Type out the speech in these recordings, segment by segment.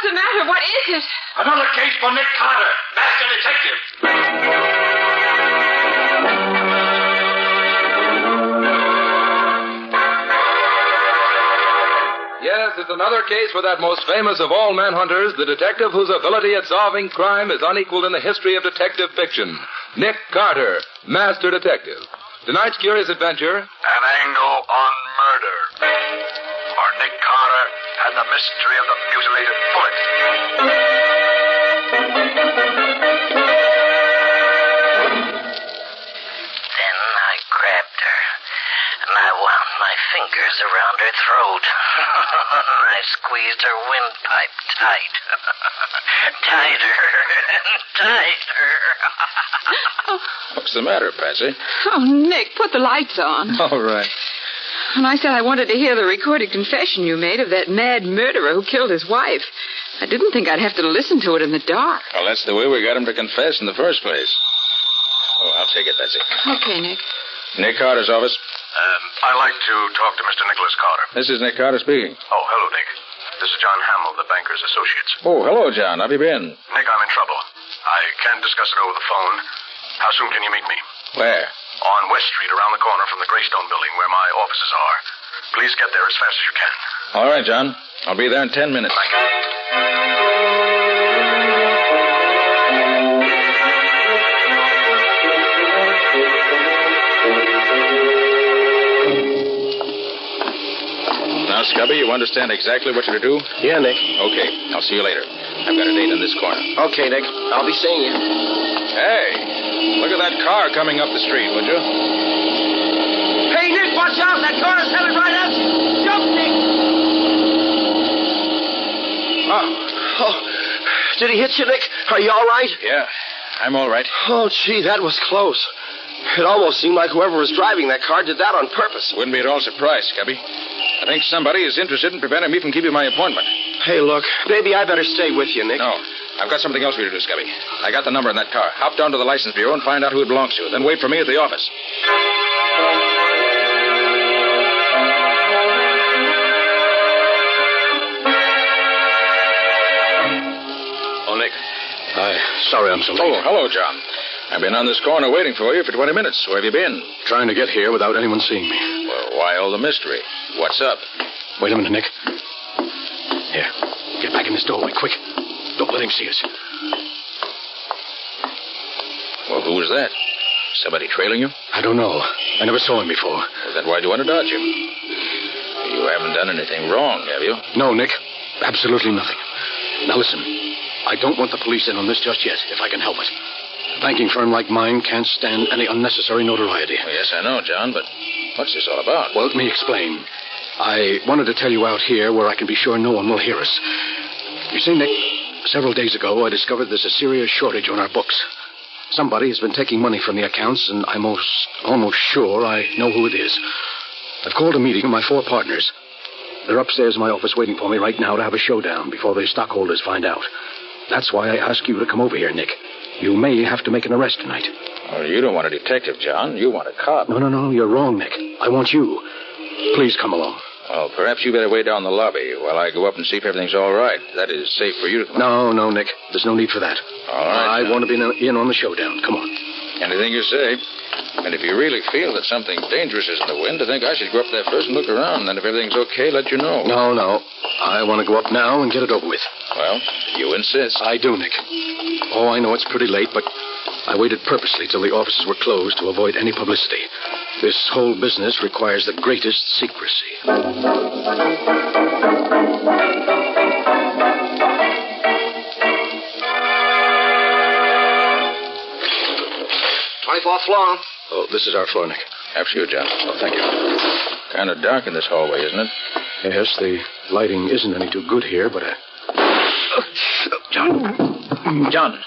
What's the matter? What is it? Another case for Nick Carter, master detective. Yes, it's another case for that most famous of all manhunters, the detective whose ability at solving crime is unequaled in the history of detective fiction. Nick Carter, master detective. Tonight's curious adventure... An angle on murder. For Nick Carter and the mystery of the mutilated foot. Then I grabbed her, and I wound my fingers around her throat. I squeezed her windpipe tight. Tighter and tighter. What's the matter, Patsy? Oh, Nick, put the lights on. All right. And I said I wanted to hear the recorded confession you made of that mad murderer who killed his wife. I didn't think I'd have to listen to it in the dark. Well, that's the way we got him to confess in the first place. Oh, I'll take it, Patsy. Okay, Nick. Nick Carter's office. I'd like to talk to Mr. Nicholas Carter. This is Nick Carter speaking. Oh, hello, Nick. This is John Hamill, the banker's associates. Oh, hello, John. How have you been? Nick, I'm in trouble. I can't discuss it over the phone. How soon can you meet me? Where? On West Street, around the corner from the Greystone building where my offices are. Please get there as fast as you can. All right, John. I'll be there in 10 minutes. Thank you. Now, Scubby, you understand exactly what you're to do? Yeah, Nick. Okay. I'll see you later. I've got a date in this corner. Okay, Nick. I'll be seeing you. Hey, look at that car coming up the street, would you? Hey, Nick, watch out. That car is headed right at you. Jump, Nick. Oh, did he hit you, Nick? Are you all right? Yeah, I'm all right. Oh, gee, that was close. It almost seemed like whoever was driving that car did that on purpose. Wouldn't be at all surprised, Scubby. I think somebody is interested in preventing me from keeping my appointment. Hey, look, maybe I better stay with you, Nick. No, I've got something else for you to do, Scubby. I got the number in that car. Hop down to the license bureau and find out who it belongs to. Then wait for me at the office. Oh, Nick. Sorry I'm so late. Oh, hello, John. I've been on this corner waiting for you for 20 minutes. Where have you been? Trying to get here without anyone seeing me. Well, why all the mystery? What's up? Wait a minute, Nick. Here, get back in this doorway, quick. Don't let him see us. Well, who was that? Somebody trailing you? I don't know. I never saw him before. Well, then why do you want to dodge him? You haven't done anything wrong, have you? No, Nick. Absolutely nothing. Now, listen. I don't want the police in on this just yet, if I can help it. A banking firm like mine can't stand any unnecessary notoriety. Well, yes, I know, John, but what's this all about? Well, let me explain. I wanted to tell you out here where I can be sure no one will hear us. You see, Nick, several days ago I discovered there's a serious shortage on our books. Somebody has been taking money from the accounts, and I'm almost sure I know who it is. I've called a meeting of my 4 partners. They're upstairs in my office waiting for me right now to have a showdown before the stockholders find out. That's why I ask you to come over here, Nick. You may have to make an arrest tonight. Well, you don't want a detective, John. You want a cop. No. You're wrong, Nick. I want you. Please come along. Well, perhaps you better wait down the lobby while I go up and see if everything's all right. That is safe for you to come on. No, Nick. There's no need for that. All right. I want to be in on the showdown. Come on. Anything you say. And if you really feel that something dangerous is in the wind, I think I should go up there first and look around. Then if everything's okay, let you know. No. I want to go up now and get it over with. Well, you insist. I do, Nick. Oh, I know it's pretty late, but I waited purposely till the offices were closed to avoid any publicity. This whole business requires the greatest secrecy. 24th floor. Oh, this is our floor, Nick. After you, John. Oh, thank you. Kind of dark in this hallway, isn't it? Yes, the lighting isn't any too good here, but... John,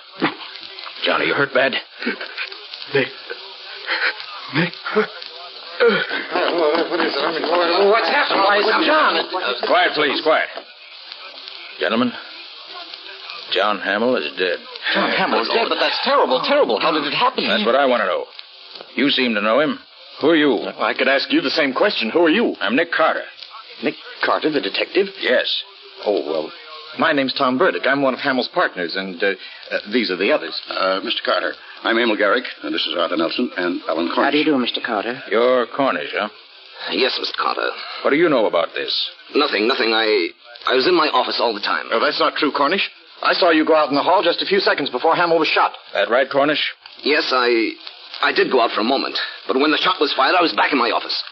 are you hurt bad? Nick. What is it? What's happened? Why is it John? Quiet, please, quiet. Gentlemen, John Hamill is dead. John Hamill's dead, but that's terrible. How did it happen? That's what I want to know. You seem to know him. Who are you? I could ask you the same question. Who are you? I'm Nick Carter. Nick Carter, the detective? Yes. Oh, well, My name's Tom Burdick. I'm one of Hamill's partners, and these are the others. Mr. Carter, I'm Emil Garrick, and this is Arthur Nelson and Alan Cornish. How do you do, Mr. Carter? You're Cornish, huh? Yes, Mr. Carter. What do you know about this? Nothing. I was in my office all the time. Oh, that's not true, Cornish. I saw you go out in the hall just a few seconds before Hamill was shot. That right, Cornish? Yes, I did go out for a moment. But when the shot was fired, I was back in my office.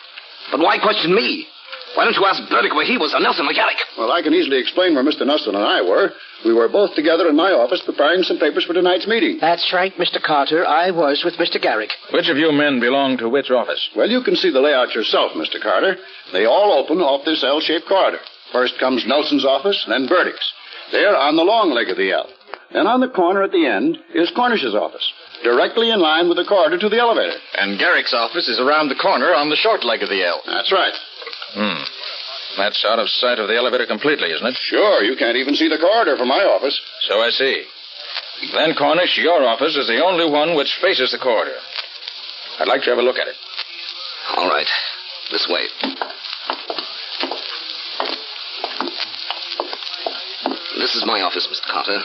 But why question me? Why don't you ask Burdick where he was, or Nelson McGarrick? Well, I can easily explain where Mr. Nelson and I were. We were both together in my office preparing some papers for tonight's meeting. That's right, Mr. Carter. I was with Mr. Garrick. Which of you men belong to which office? Well, you can see the layout yourself, Mr. Carter. They all open off this L-shaped corridor. First comes Nelson's office, then Burdick's. They're on the long leg of the L. Then on the corner at the end is Cornish's office, directly in line with the corridor to the elevator. And Garrick's office is around the corner on the short leg of the L. That's right. That's out of sight of the elevator completely, isn't it? Sure, you can't even see the corridor from my office. So I see. Then, Cornish, your office is the only one which faces the corridor. I'd like to have a look at it. All right. This way. This is my office, Mr. Carter.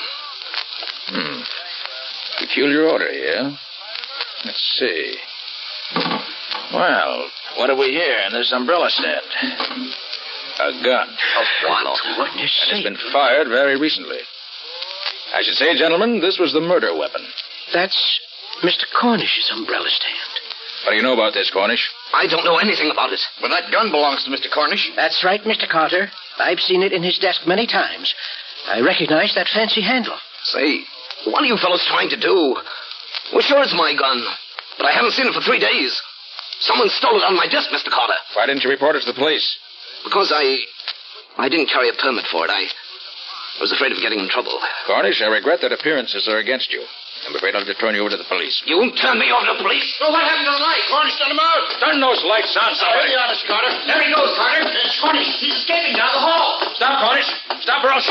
Peculiar order here. Let's see. Well, what have we here in this umbrella stand? A gun. What? And it's been fired very recently. I should say, gentlemen, this was the murder weapon. That's Mr. Cornish's umbrella stand. What do you know about this, Cornish? I don't know anything about it. Well, that gun belongs to Mr. Cornish. That's right, Mr. Carter. I've seen it in his desk many times. I recognize that fancy handle. Say, what are you fellows trying to do? Well, sure, it's my gun. But I haven't seen it for 3 days. Someone stole it on my desk, Mr. Carter. Why didn't you report it to the police? Because I didn't carry a permit for it. I was afraid of getting in trouble. Cornish, I regret that appearances are against you. I'm afraid I'll have to turn you over to the police. You won't turn me over to the police? Well, what happened to the light? Cornish, let him out. Turn those lights on, somebody. Ready on us, Carter. There he goes, Carter. It's Cornish. He's escaping down the hall. Stop, Cornish. Stop, or else...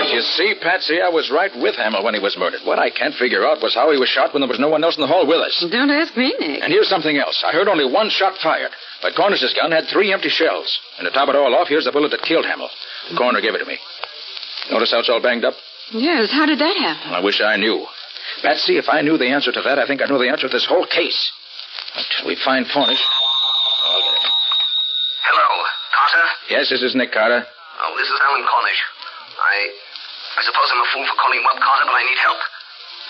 'You see, Patsy, I was right with Hamill when he was murdered. What I can't figure out was how he was shot when there was no one else in the hall with us. Don't ask me, Nick. And here's something else. I heard only one shot fired, but Cornish's gun had 3 empty shells. And to top it all off, here's the bullet that killed Hamill. The coroner gave it to me. Notice how it's all banged up? Yes, how did that happen? I wish I knew. Patsy, if I knew the answer to that, I think I know the answer to this whole case. Until we find Cornish. I'll get it. Hello, Carter? Yes, this is Nick Carter. Oh, this is Alan Cornish. I suppose I'm a fool for calling you up, Carter, but I need help.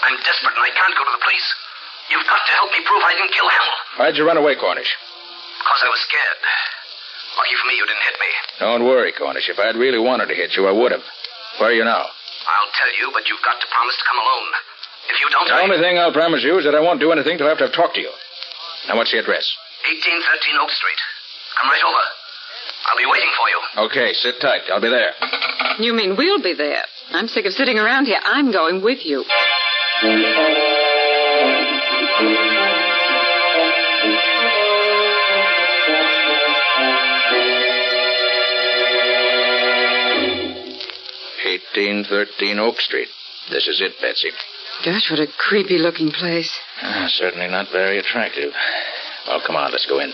I'm desperate and I can't go to the police. You've got to help me prove I didn't kill Hamill. Why'd you run away, Cornish? Because I was scared. Lucky for me you didn't hit me. Don't worry, Cornish. If I'd really wanted to hit you, I would have. Where are you now? I'll tell you, but you've got to promise to come alone. If you don't... The only thing I'll promise you is that I won't do anything till after I've talked to you. Now, what's the address? 1813 Oak Street. Come right over. I'll be waiting for you. Okay, sit tight. I'll be there. You mean we'll be there? I'm sick of sitting around here. I'm going with you. "1813 Oak Street. This is it, Betsy. Gosh, what a creepy-looking place. Certainly not very attractive. Well, come on, let's go in.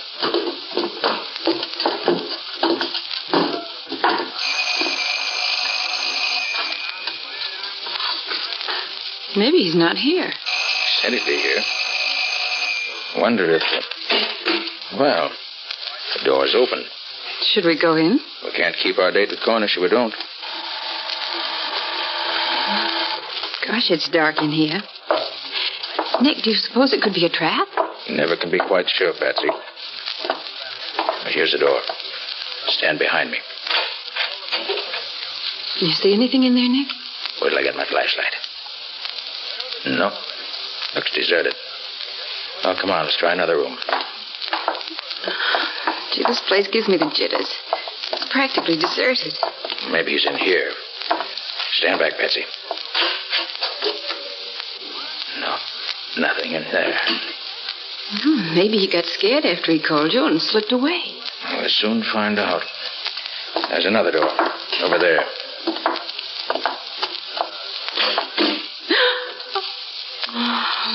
Maybe he's not here. Said he'd be here. Wonder if... Well, the door's open. Should we go in? We can't keep our date with Cornish if we don't. Gosh, it's dark in here. Nick, do you suppose it could be a trap? You never can be quite sure, Patsy. Here's the door. Stand behind me. Can you see anything in there, Nick? Wait till I get my flashlight. No. Looks deserted. Oh, come on, let's try another room. Gee, this place gives me the jitters. It's practically deserted. Maybe he's in here. Stand back, Betsy. No, nothing in there. Maybe he got scared after he called you and slipped away. We'll soon find out. There's another door. Over there.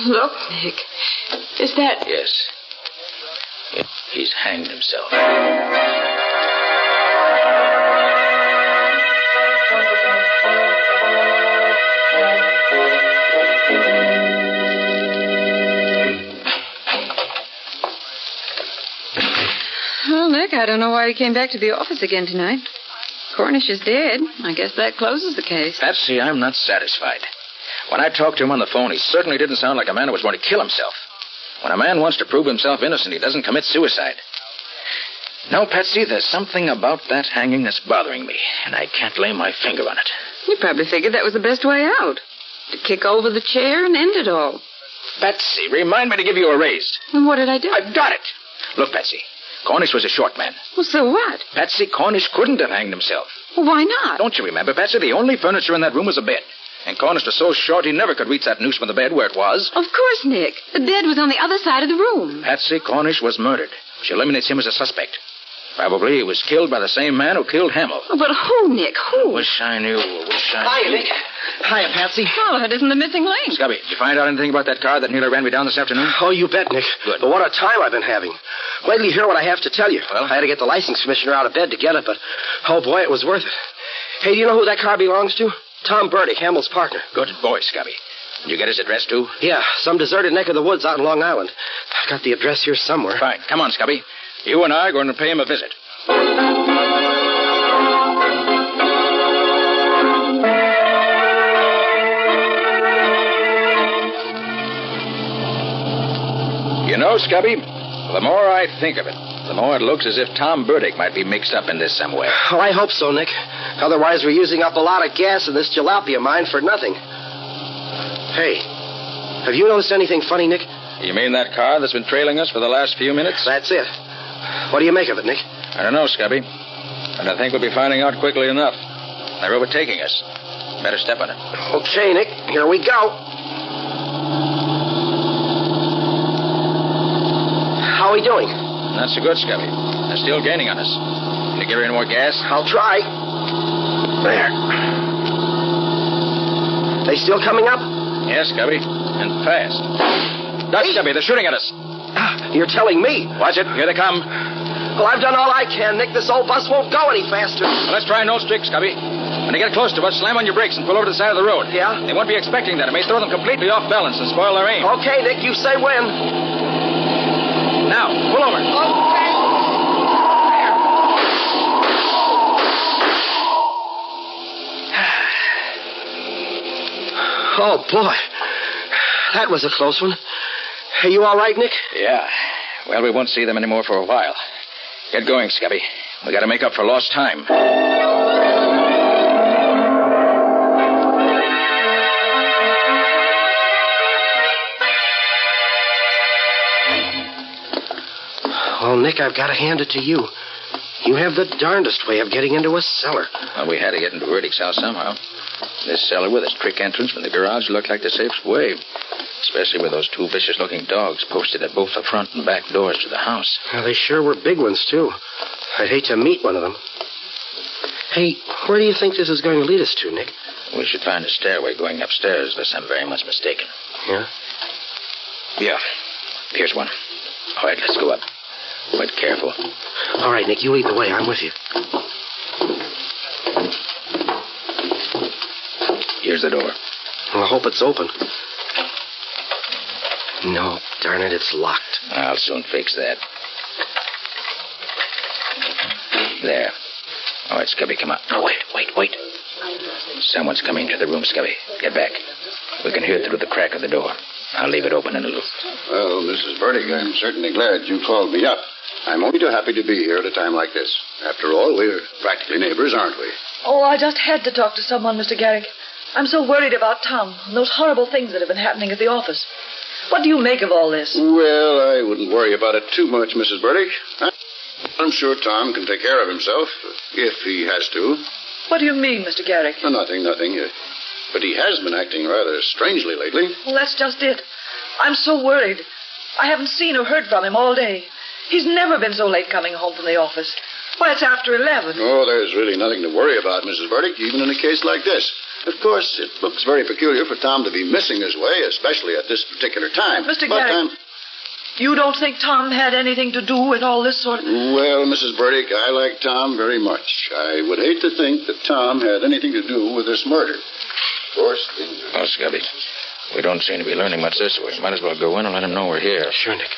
Look, Nick. Is that... Yes. He's hanged himself. Well, Nick, I don't know why he came back to the office again tonight. Cornish is dead. I guess that closes the case. Patsy, I'm not satisfied. When I talked to him on the phone, he certainly didn't sound like a man who was going to kill himself. When a man wants to prove himself innocent, he doesn't commit suicide. No, Patsy, there's something about that hanging that's bothering me, and I can't lay my finger on it. You probably figured that was the best way out. To kick over the chair and end it all. Patsy, remind me to give you a raise. And what did I do? I've got it. Look, Patsy, Cornish was a short man. Well, so what? Patsy, Cornish couldn't have hanged himself. Well, why not? Don't you remember, Patsy? The only furniture in that room was a bed. And Cornish was so short he never could reach that noose from the bed where it was. Of course, Nick. The bed was on the other side of the room. Patsy, Cornish was murdered, which eliminates him as a suspect. Probably he was killed by the same man who killed Hamill. Oh, but who, Nick? Who? Wish I knew. Hiya, Nick. Hiya, Patsy. Well, it isn't the missing link. Scubby, did you find out anything about that car that nearly ran me down this afternoon? Oh, you bet, Nick. Good. But what a time I've been having. Wait till you hear what I have to tell you. Well? I had to get the license commissioner out of bed to get it, but, oh, boy, it was worth it. Hey, do you know who that car belongs to? Tom Burdick, Hamill's partner. Good boy, Scubby. Did you get his address, too? Yeah, some deserted neck of the woods out in Long Island. I've got the address here somewhere. Fine. Come on, Scubby. You and I are going to pay him a visit. You know, Scubby, the more I think of it, the more it looks as if Tom Burdick might be mixed up in this some way. Oh, I hope so, Nick. Otherwise, we're using up a lot of gas in this jalopy of mine for nothing. Hey, have you noticed anything funny, Nick? You mean that car that's been trailing us for the last few minutes? That's it. What do you make of it, Nick? I don't know, Scubby. And I think we'll be finding out quickly enough. They're overtaking us. Better step on it. Okay, Nick. Here we go. How are we doing? Not so good, Scubby. They're still gaining on us. Can you give her any more gas? I'll try. There. They still coming up? Yes, Scubby. And fast. Duck, Scubby. They're shooting at us. You're telling me? Watch it. Here they come. Well, I've done all I can, Nick. This old bus won't go any faster. Well, let's try no tricks, Scubby. When they get close to us, slam on your brakes and pull over to the side of the road. Yeah? They won't be expecting that. It may throw them completely off balance and spoil their aim. Okay, Nick. You say when. Now, pull over. Okay. Oh, boy. That was a close one. Are you all right, Nick? Yeah. Well, we won't see them anymore for a while. Get going, Scubby. We got to make up for lost time. Well, Nick, I've got to hand it to you. You have the darndest way of getting into a cellar. Well, we had to get into Burdick's house somehow. This cellar with its trick entrance from the garage looked like the safest way. Especially with those two vicious-looking dogs posted at both the front and back doors to the house. Well, they sure were big ones, too. I'd hate to meet one of them. Hey, where do you think this is going to lead us to, Nick? We should find a stairway going upstairs, unless I'm very much mistaken. Yeah? Yeah. Here's one. All right, let's go up. But careful. All right, Nick, you lead the way. I'm with you. Here's the door. Well, I hope it's open. No, darn it, it's locked. I'll soon fix that. There. All right, Scubby, come on. Oh, wait. Someone's coming into the room, Scubby. Get back. We can hear it through the crack of the door. I'll leave it open in a little. Well, Mrs. Burdick, I'm certainly glad you called me up. I'm only too happy to be here at a time like this. After all, we're practically neighbors, aren't we? Oh, I just had to talk to someone, Mr. Garrick. I'm so worried about Tom and those horrible things that have been happening at the office. What do you make of all this? Well, I wouldn't worry about it too much, Mrs. Burdick. I'm sure Tom can take care of himself, if he has to. What do you mean, Mr. Garrick? Nothing. But he has been acting rather strangely lately. Well, that's just it. I'm so worried. I haven't seen or heard from him all day. He's never been so late coming home from the office. Why, it's after 11. Oh, there's really nothing to worry about, Mrs. Burdick, even in a case like this. Of course, it looks very peculiar for Tom to be missing his way, especially at this particular time. Mr. Garrick, you don't think Tom had anything to do with all this sort of... Well, Mrs. Burdick, I like Tom very much. I would hate to think that Tom had anything to do with this murder. Of course, Oh, Scubby, we don't seem to be learning much this way. Might as well go in and let him know we're here. Sure, Nick.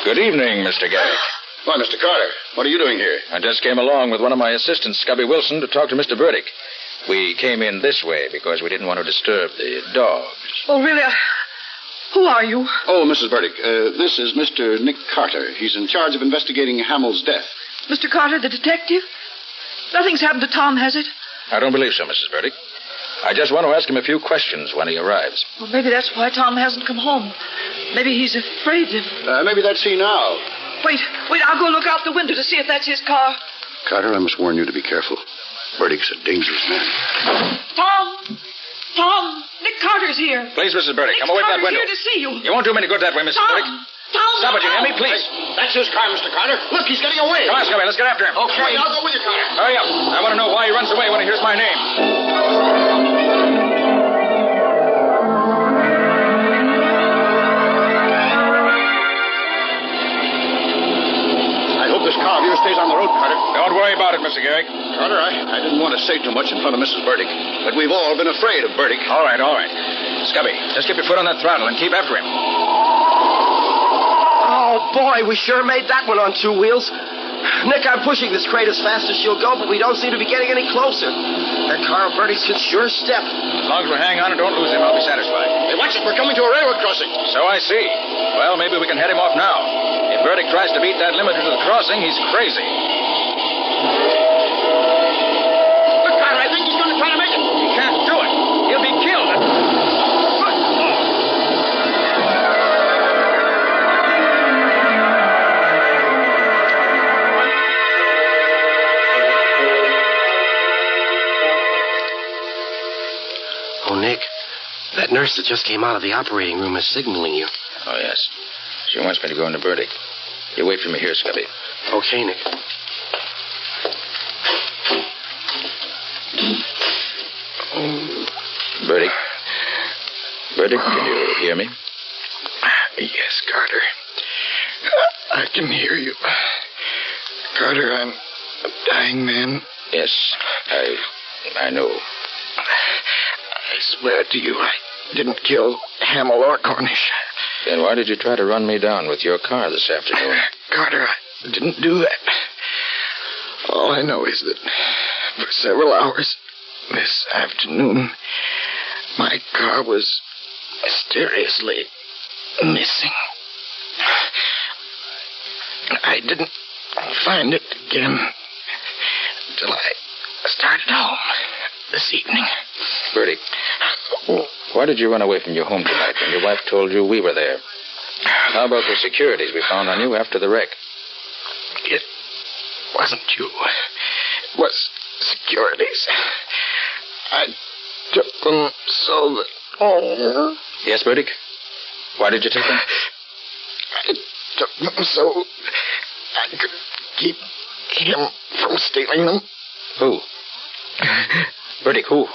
Good evening, Mr. Garrick. Why, Mr. Carter, what are you doing here? I just came along with one of my assistants, Scubby Wilson, to talk to Mr. Burdick. We came in this way because we didn't want to disturb the dogs. Oh, really? Who are you? Oh, Mrs. Burdick, this is Mr. Nick Carter. He's in charge of investigating Hamill's death. Mr. Carter, the detective? Nothing's happened to Tom, has it? I don't believe so, Mrs. Burdick. I just want to ask him a few questions when he arrives. Well, maybe that's why Tom hasn't come home. Maybe he's afraid of... Maybe that's he now. Wait, I'll go look out the window to see if that's his car. Carter, I must warn you to be careful. Burdick's a dangerous man. Tom, Nick Carter's here. Please, Mrs. Burdick, come away from that window. Here to see you. You won't do him any good that way, Mrs. Burdick. Tom, Stop it, you hear me? Please. That's his car, Mr. Carter. Look, he's getting away. Come on, Scubby, let's get after him. Okay, I'll go with you, Carter. Hurry up. I want to know why he runs away when he hears my name. I hope this car of yours stays on the road, Carter. Don't worry about it, Mr. Garrick. Carter, I didn't want to say too much in front of Mrs. Burdick, but we've all been afraid of Burdick. All right. Scubby, just keep your foot on that throttle and keep after him. Oh, boy, we sure made that one on two wheels. Nick, I'm pushing this crate as fast as she'll go, but we don't seem to be getting any closer. That car of Bertie's should sure step. As long as we hang on and don't lose him, I'll be satisfied. Hey, watch it. We're coming to a railroad crossing. So I see. Well, maybe we can head him off now. If Burdick tries to beat that limiter to the crossing, he's crazy. Look, Carter, I think he's going to try to make it. He can't do it. He'll be killed. Oh, Nick, that nurse that just came out of the operating room is signaling you. Oh, yes. She wants me to go into Burdick. You wait for me here, Scubby. Okay, Nick. Burdick, can you hear me? Yes, Carter. I can hear you. Carter, I'm a dying man. Yes, I know. I swear to you, I didn't kill Hamill or Cornish. Then why did you try to run me down with your car this afternoon? Carter, I didn't do that. All I know is that for several hours this afternoon, my car was mysteriously missing. I didn't find it again until I started home this evening. Burdick, why did you run away from your home tonight when your wife told you we were there? How about the securities we found on you after the wreck? It wasn't you. It was securities. I took them so that... Oh. Yes, Burdick? Why did you take them? I took them so I could keep him from stealing them. Who? Burdick, who?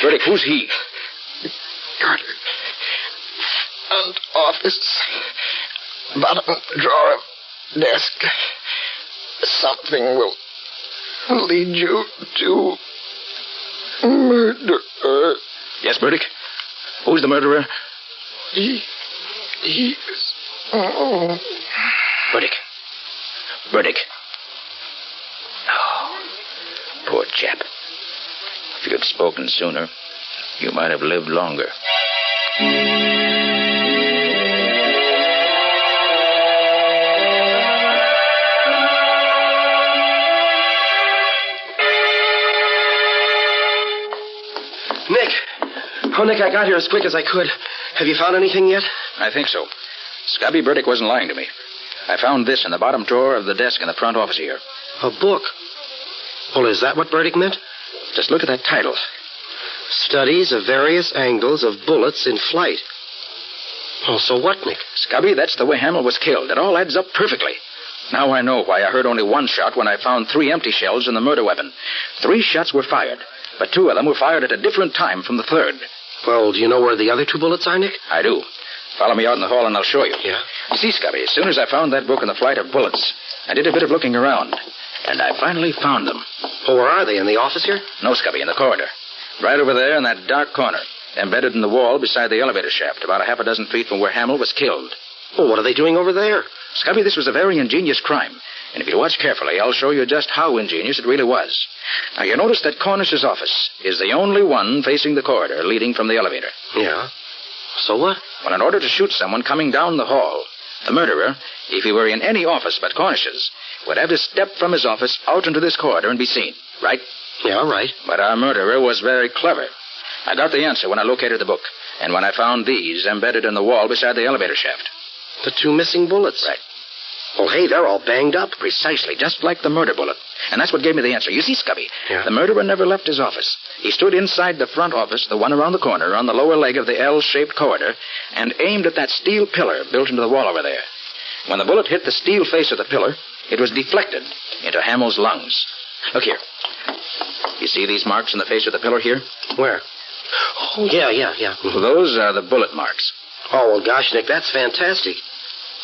Burdick, who's he? Carter. Front office. Bottom drawer of desk. Something will lead you to murder. Yes, Burdick? Who's the murderer? He's... Oh. Burdick. Oh, poor chap. If you'd spoken sooner, you might have lived longer. Nick! Oh, Nick, I got here as quick as I could. Have you found anything yet? I think so. Scubby Burdick wasn't lying to me. I found this in the bottom drawer of the desk in the front office here. A book. Well, is that what Burdick meant? Just look at that title. Studies of various angles of bullets in flight. Oh, so what, Nick? Scubby, that's the way Hamill was killed. It all adds up perfectly. Now I know why I heard only one shot when I found 3 empty shells in the murder weapon. 3 shots were fired. But 2 of them were fired at a different time from the 3rd. Well, do you know where the other 2 bullets are, Nick? I do. Follow me out in the hall and I'll show you. Yeah? You see, Scubby, as soon as I found that book and the flight of bullets, I did a bit of looking around. And I finally found them. Oh, where are they? In the office here? No, Scubby, in the corridor. Right over there in that dark corner, embedded in the wall beside the elevator shaft, about a half a dozen feet from where Hamill was killed. Well, what are they doing over there? Scubby, this was a very ingenious crime. And if you watch carefully, I'll show you just how ingenious it really was. Now, you notice that Cornish's office is the only one facing the corridor leading from the elevator. Yeah. So what? Well, in order to shoot someone coming down the hall, the murderer, if he were in any office but Cornish's, would have to step from his office out into this corridor and be seen, right? Yeah, right. But our murderer was very clever. I got the answer when I located the book, and when I found these embedded in the wall beside the elevator shaft. The 2 missing bullets. Right. Well, hey, they're all banged up. Precisely, just like the murder bullet. And that's what gave me the answer. You see, Scubby, Yeah. the murderer never left his office. He stood inside the front office, the one around the corner, on the lower leg of the L-shaped corridor, and aimed at that steel pillar built into the wall over there. When the bullet hit the steel face of the pillar, it was deflected into Hamill's lungs. Look here. You see these marks in the face of the pillar here? Where? Oh, yeah. Well, those are the bullet marks. Oh, well, gosh, Nick, that's fantastic.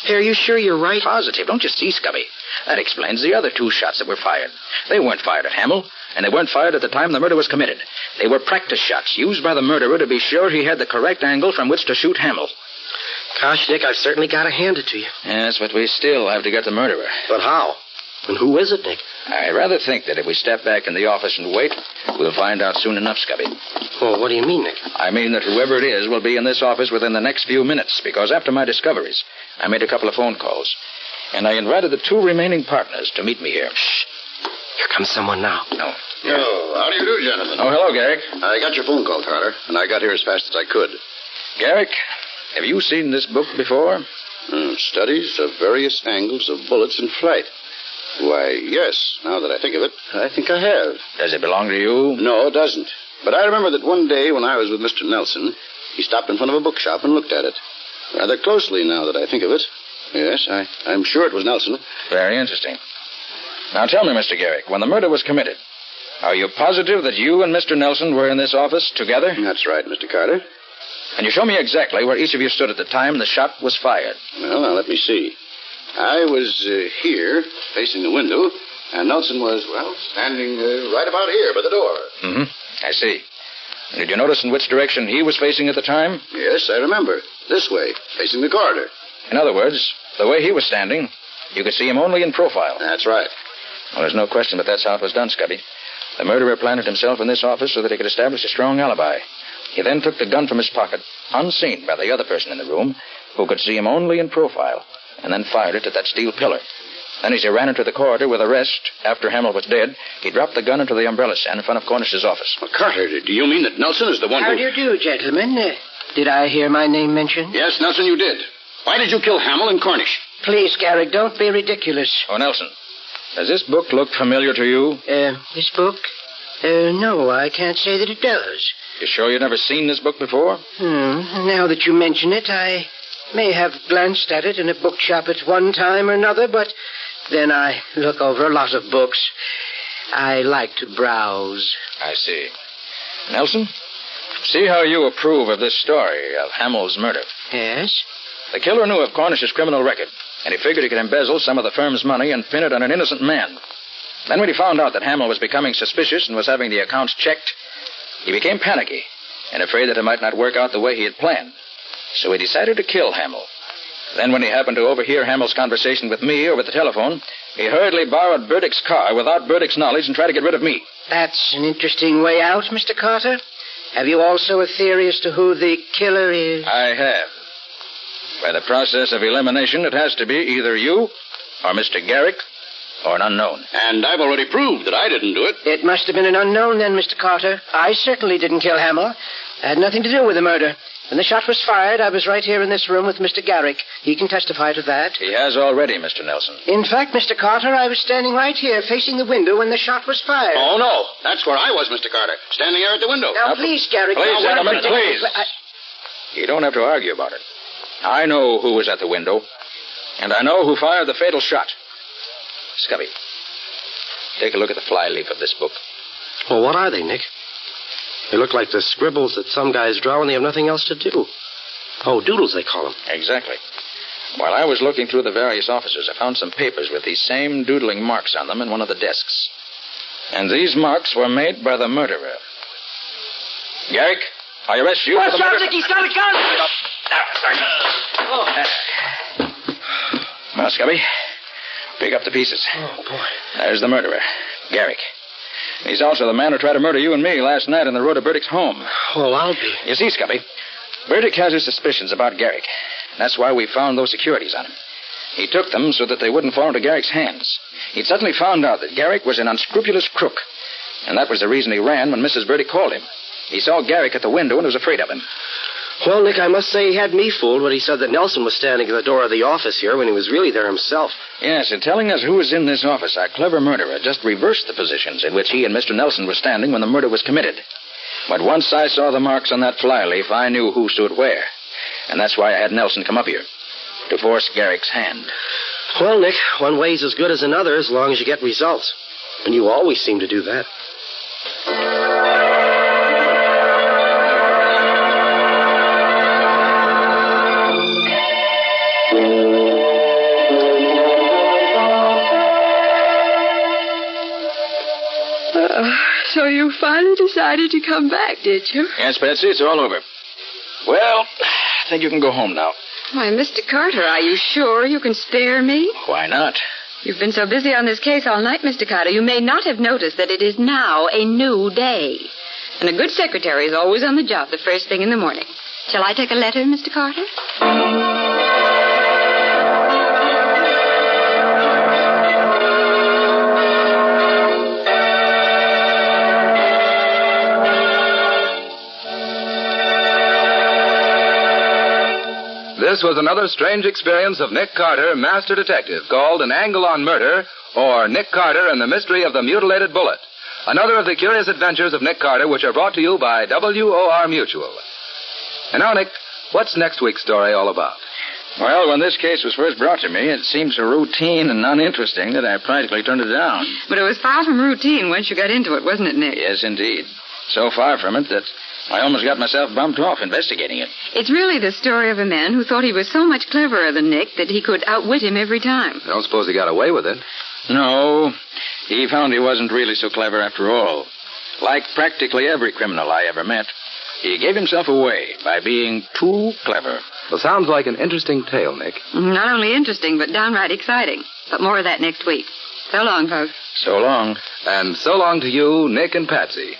Hey, are you sure you're right? Positive. Don't you see, Scubby? That explains the other 2 shots that were fired. They weren't fired at Hamill, and they weren't fired at the time the murder was committed. They were practice shots used by the murderer to be sure he had the correct angle from which to shoot Hamill. Gosh, Nick, I've certainly got to hand it to you. Yes, but we still have to get the murderer. But how? And who is it, Nick? I rather think that if we step back in the office and wait, we'll find out soon enough, Scubby. Well, what do you mean, Nick? I mean that whoever it is will be in this office within the next few minutes, because after my discoveries, I made a couple of phone calls, and I invited the 2 remaining partners to meet me here. Shh. Here comes someone now. No. Oh, how do you do, gentlemen? Oh, hello, Garrick. I got your phone call, Carter, and I got here as fast as I could. Garrick, have you seen this book before? Studies of various angles of bullets in flight. Why, yes, now that I think of it, I think I have. Does it belong to you? No, it doesn't. But I remember that one day when I was with Mr. Nelson, he stopped in front of a bookshop and looked at it. Rather closely, now that I think of it. Yes, I'm sure it was Nelson. Very interesting. Now tell me, Mr. Garrick, when the murder was committed, are you positive that you and Mr. Nelson were in this office together? That's right, Mr. Carter. Can you show me exactly where each of you stood at the time the shot was fired? Well, now, let me see. I was here, facing the window, and Nelson was, well, standing right about here by the door. Mm-hmm. I see. Did you notice in which direction he was facing at the time? Yes, I remember. This way, facing the corridor. In other words, the way he was standing, you could see him only in profile. That's right. Well, there's no question but that's how it was done, Scubby. The murderer planted himself in this office so that he could establish a strong alibi. He then took the gun from his pocket, unseen by the other person in the room, who could see him only in profile, and then fired it at that steel pillar. Then as he ran into the corridor with the rest, after Hamill was dead, he dropped the gun into the umbrella stand in front of Cornish's office. Well, Carter, do you mean that Nelson is the one How do you do, gentlemen? Did I hear my name mentioned? Yes, Nelson, you did. Why did you kill Hamill and Cornish? Please, Garrick, don't be ridiculous. Oh, Nelson, does this book look familiar to you? This book? No, I can't say that it does. You sure you've never seen this book before? Now that you mention it, I may have glanced at it in a bookshop at one time or another, but then I look over a lot of books. I like to browse. I see. Nelson, see how you approve of this story of Hamill's murder. Yes? The killer knew of Cornish's criminal record, and he figured he could embezzle some of the firm's money and pin it on an innocent man. Then when he found out that Hamill was becoming suspicious and was having the accounts checked, he became panicky and afraid that it might not work out the way he had planned. So he decided to kill Hamill. Then when he happened to overhear Hamill's conversation with me over the telephone, he hurriedly borrowed Burdick's car without Burdick's knowledge and tried to get rid of me. That's an interesting way out, Mr. Carter. Have you also a theory as to who the killer is? I have. By the process of elimination, it has to be either you or Mr. Garrick or an unknown. And I've already proved that I didn't do it. It must have been an unknown then, Mr. Carter. I certainly didn't kill Hamill. I had nothing to do with the murder. When the shot was fired, I was right here in this room with Mr. Garrick. He can testify to that. He has already, Mr. Nelson. In fact, Mr. Carter, I was standing right here facing the window when the shot was fired. Oh, no. That's where I was, Mr. Carter. Standing there at the window. Now, please, Garrick. Please, now, gentlemen, please. You don't have to argue about it. I know who was at the window, and I know who fired the fatal shot. Scubby, take a look at the flyleaf of this book. Well, what are they, Nick? They look like the scribbles that some guys draw when they have nothing else to do. Oh, doodles, they call them. Exactly. While I was looking through the various offices, I found some papers with these same doodling marks on them in one of the desks. And these marks were made by the murderer. Garrick, I arrest you for the murder. Nicky, start a gun! Now, Scubby, pick up the pieces. Oh, boy. There's the murderer, Garrick. He's also the man who tried to murder you and me last night on the road to Burdick's home. Well, I'll be. You see, Scubby, Burdick has his suspicions about Garrick. That's why we found those securities on him. He took them so that they wouldn't fall into Garrick's hands. He'd suddenly found out that Garrick was an unscrupulous crook. And that was the reason he ran when Mrs. Burdick called him. He saw Garrick at the window and was afraid of him. Well, Nick, I must say he had me fooled when he said that Nelson was standing in the door of the office here when he was really there himself. Yes, in telling us who was in this office, our clever murderer just reversed the positions in which he and Mr. Nelson were standing when the murder was committed. But once I saw the marks on that flyleaf, I knew who stood where. And that's why I had Nelson come up here, to force Garrick's hand. Well, Nick, one way's as good as another as long as you get results. And you always seem to do that. So you finally decided to come back, did you? Yes, Patsy, it's all over. Well, I think you can go home now. Why, Mr. Carter, are you sure you can spare me? Why not? You've been so busy on this case all night, Mr. Carter, you may not have noticed that it is now a new day. And a good secretary is always on the job the first thing in the morning. Shall I take a letter, Mr. Carter? This was another strange experience of Nick Carter, Master Detective, called An Angle on Murder, or Nick Carter and the Mystery of the Mutilated Bullet. Another of the curious adventures of Nick Carter, which are brought to you by WOR Mutual. And now, Nick, what's next week's story all about? Well, when this case was first brought to me, it seemed so routine and uninteresting that I practically turned it down. But it was far from routine once you got into it, wasn't it, Nick? Yes, indeed. So far from it that I almost got myself bumped off investigating it. It's really the story of a man who thought he was so much cleverer than Nick that he could outwit him every time. I don't suppose he got away with it. No, he found he wasn't really so clever after all. Like practically every criminal I ever met, he gave himself away by being too clever. Well, sounds like an interesting tale, Nick. Not only interesting, but downright exciting. But more of that next week. So long, folks. So long. And so long to you, Nick and Patsy.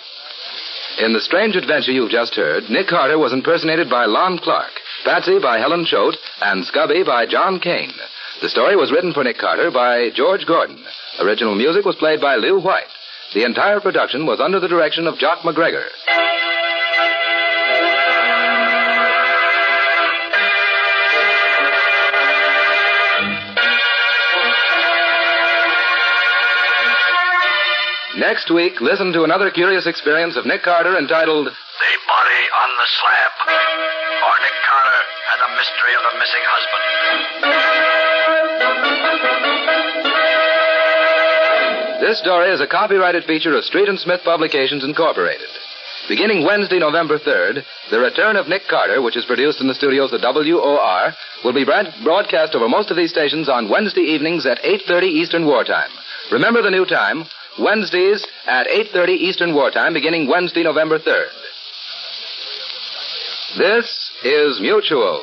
In the strange adventure you've just heard, Nick Carter was impersonated by Lon Clark, Patsy by Helen Choate, and Scubby by John Kane. The story was written for Nick Carter by George Gordon. Original music was played by Lew White. The entire production was under the direction of Jock McGregor. Next week, listen to another curious experience of Nick Carter entitled The Body on the Slab, or Nick Carter and the Mystery of the Missing Husband. This story is a copyrighted feature of Street and Smith Publications, Incorporated. Beginning Wednesday, November 3rd, The Return of Nick Carter, which is produced in the studios of WOR, will be broadcast over most of these stations on Wednesday evenings at 8:30 Eastern Wartime. Remember the new time, Wednesdays at 8:30 Eastern Wartime, beginning Wednesday, November 3rd. This is Mutual.